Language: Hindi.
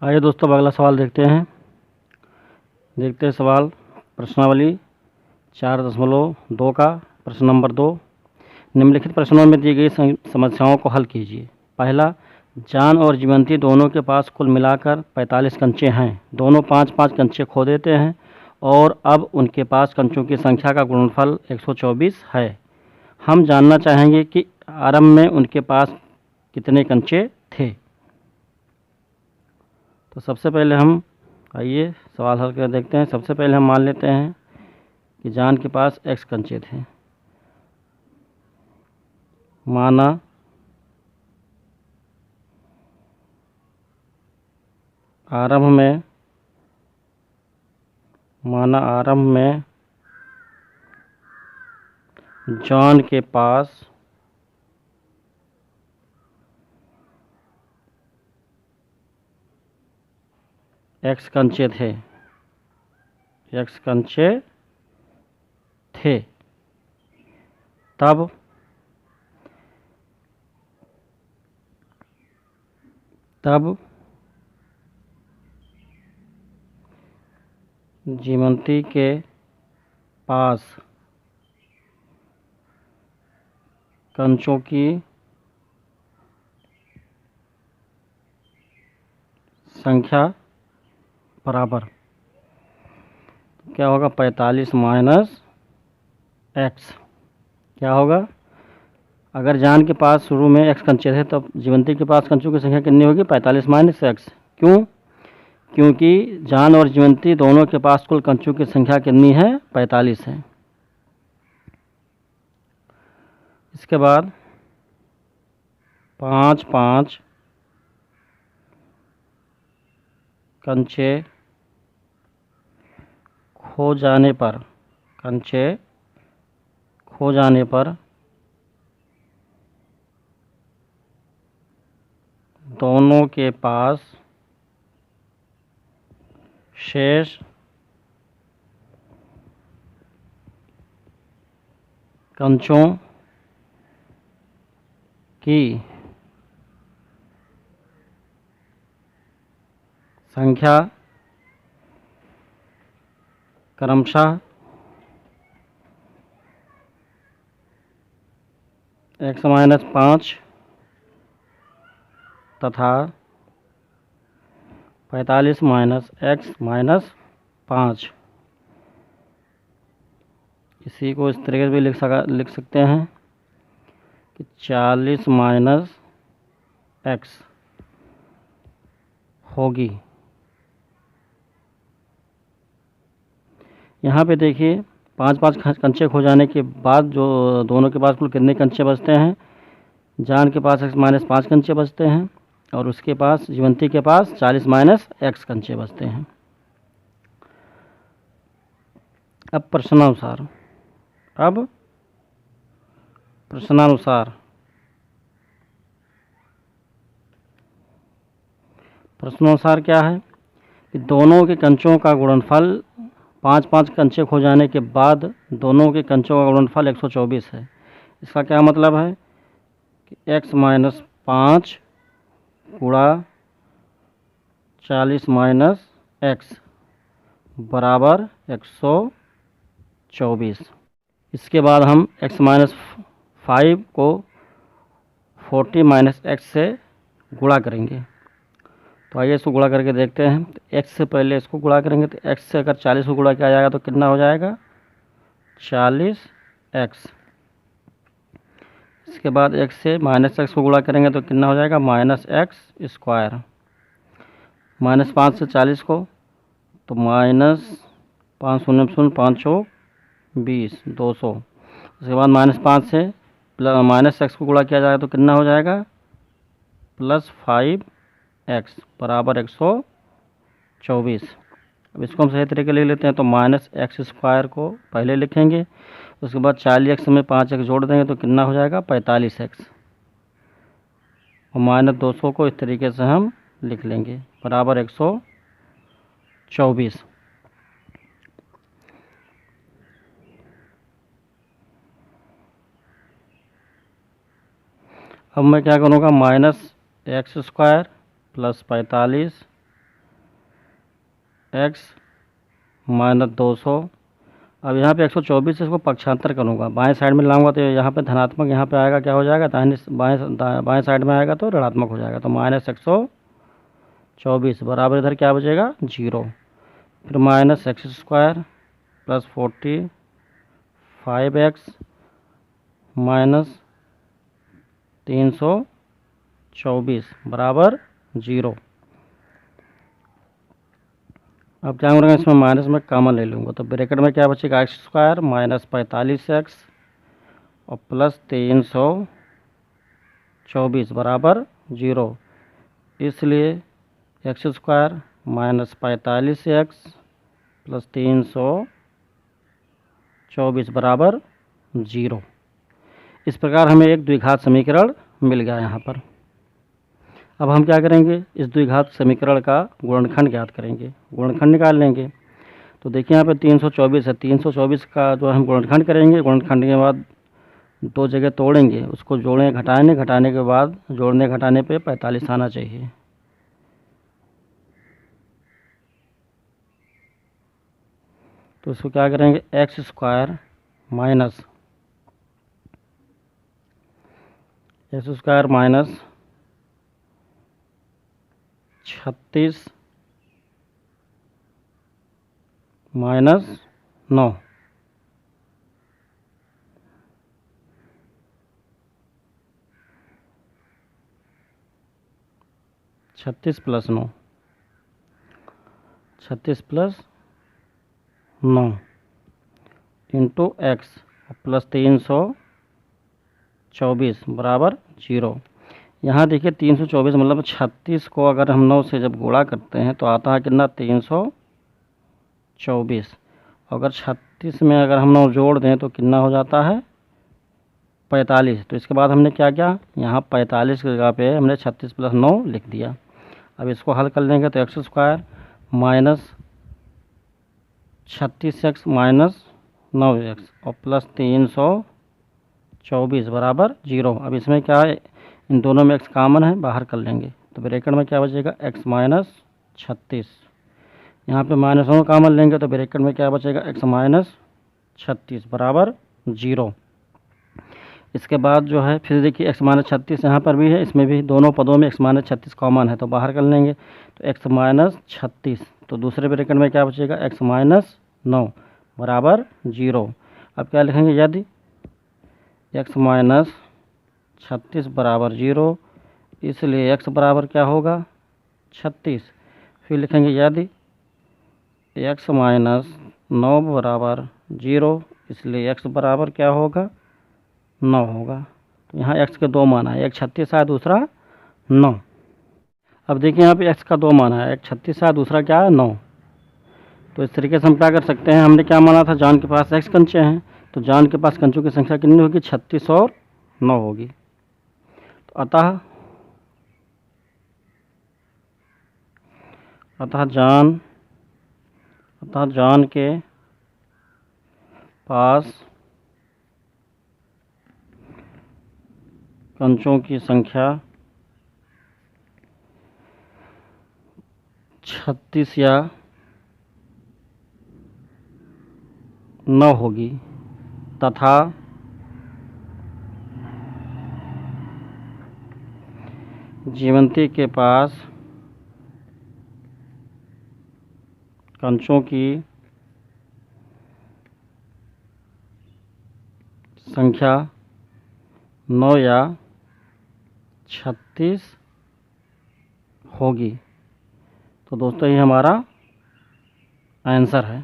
आइए दोस्तों, अब अगला सवाल देखते हैं सवाल प्रश्नावली 4.2 का प्रश्न नंबर 2। निम्नलिखित प्रश्नों में दी गई समस्याओं को हल कीजिए। पहला, जान और जीवंती दोनों के पास कुल मिलाकर 45 कंचे हैं। दोनों 5-5 कंचे खो देते हैं और अब उनके पास कंचों की संख्या का गुणनफल 124 है। हम जानना चाहेंगे कि आरंभ में उनके पास कितने कंचे थे। तो सबसे पहले हम आइए सवाल हल कर देखते हैं। सबसे पहले हम मान लेते हैं कि जान के पास x कंचे थे। माना आरंभ में जॉन के पास x कंचे थे। तब जीवंती के पास कंचों की संख्या बराबर क्या होगा, 45 माइनस x। क्या होगा, अगर जान के पास शुरू में x कंचे थे तब जीवंती के पास कंचों की संख्या कितनी होगी, 45 माइनस x। क्यों? क्योंकि जान और जीवंती दोनों के पास कुल कंचों की संख्या कितनी है, 45 है। इसके बाद 5-5 कंचे खो जाने पर दोनों के पास शेष कंचों की संख्या क्रमशः x-5 तथा 45 माइनस x-5। इसी को इस तरीके से भी लिख सकते हैं कि 40 माइनस x होगी। यहाँ पे देखिए 5-5 कंचे खो जाने के बाद जो दोनों के पास कुल कितने कंचे बचते हैं, जान के पास x-5 कंचे बचते हैं और उसके पास जीवंती के पास 40 माइनस x कंचे बचते हैं। अब प्रश्नानुसार क्या है कि दोनों के कंचों का गुणनफल 5-5 कंचे खो जाने के बाद दोनों के कंचों का गुणनफल 124 है। इसका क्या मतलब है कि x-5 गुणा 40 माइनस x बराबर 124। इसके बाद हम x-5 को 40 माइनस x से गुणा करेंगे। तो आइए इसको गुणा करके देखते हैं। तो x से पहले इसको गुणा करेंगे तो x से अगर 40 को गुणा किया जाएगा तो कितना हो जाएगा, 40x। इसके बाद x से माइनस x को गुणा करेंगे तो कितना हो जाएगा, माइनस x स्क्वायर। माइनस 5 से 40 को तो माइनस 5 शून्य 5 20 200। उसके बाद माइनस 5 से माइनस x को गुणा किया जाएगा तो कितना हो जाएगा, प्लस 5x बराबर 124। अब इसको हम सही तरीके ले लेते हैं तो माइनस x स्क्वायर को पहले लिखेंगे, उसके बाद 40x में 5x जोड़ देंगे तो कितना हो जाएगा, 45x। और माइनस 200 को इस तरीके से हम लिख लेंगे बराबर 124। अब मैं क्या करूँगा, minus x square plus 45 x minus 200। अब यहाँ पे 124 से इसको पक्षांतर करूँगा, बाएं साइड में लाऊंगा तो यहाँ पे धनात्मक, यहाँ पे आएगा क्या हो जाएगा, दाहिने बाएं साइड में आएगा तो ऋणात्मक हो जाएगा। तो माइनस 124 बराबर इधर क्या बचेगा, 0। फिर minus x square plus 45x minus 324 बराबर 0। अब क्या करूँगा, इसमें माइनस में कॉमन ले लूँगा तो ब्रैकेट में क्या बचेगा, एक्स स्क्वायर माइनस 45x और प्लस 324 बराबर 0। इसलिए x square minus 45x plus 324 बराबर 0। इस प्रकार हमें एक द्विघात समीकरण मिल गया यहाँ पर। अब हम क्या करेंगे, इस द्विघात समीकरण का गुणनखंड ज्ञात करेंगे, गुणनखंड निकाल लेंगे। तो देखिए यहाँ पे 324 है, 324 का जो हम गुणनखंड करेंगे, गुणनखंड के बाद दो जगह तोड़ेंगे, उसको जोड़ें घटाने, घटाने के बाद जोड़ने घटाने पे 45 आना चाहिए। तो इसको क्या करेंगे, x square minus 36 minus 9 36 plus 9 into x plus 324 बराबर 0। यहाँ देखिए 324 मतलब 36 को अगर हम 9 से जब गुणा करते हैं तो आता है कितना, 324। अगर 36 में अगर हम 9 जोड़ दें तो कितना हो जाता है, 45। तो इसके बाद हमने क्या किया, यहाँ 45 की जगह पे हमने 36 प्लस 9 लिख दिया। अब इसको हल कर लेंगे तो x square minus 36x minus 9x और प्लस 324 बराबर 0। अब इसमें क्या है, इन दोनों में x कॉमन है, बाहर कर लेंगे तो ब्रैकेट में क्या बचेगा, x माइनस 36। यहाँ पे माइनस 9 कॉमन लेंगे तो ब्रैकेट में क्या बचेगा, x माइनस 36 बराबर 0। इसके बाद जो है फिर देखिए x माइनस 36 यहाँ पर भी है, इसमें भी दोनों पदों में x माइनस 36 कॉमन है तो बाहर कर लेंगे तो x माइनस 36। तो दूसरे ब्रैकेट में क्या बचेगा, x माइनस 9 बराबर 0। अब क्या लिखेंगे, यदि x माइनस 36 बराबर 0, इसलिए x बराबर क्या होगा, 36। फिर लिखेंगे यदि x माइनस 9 बराबर 0, इसलिए x बराबर क्या होगा, 9 होगा। तो यहाँ x के दो मान है, एक 36 है, दूसरा 9। अब देखिए यहाँ पे x का दो मान है, एक 36 है, दूसरा क्या है, 9। तो इस तरीके से हम क्या कर सकते हैं, हमने क्या माना था, जान के पास x कंचे हैं तो जान के पास कंचों की संख्या कितनी होगी, 36 और 9 होगी। तो अतः जान के पास कंचों की संख्या 36 या 9 होगी तथा जीवंती के पास कंचों की संख्या 9 या 36 होगी। तो दोस्तों ये हमारा आंसर है।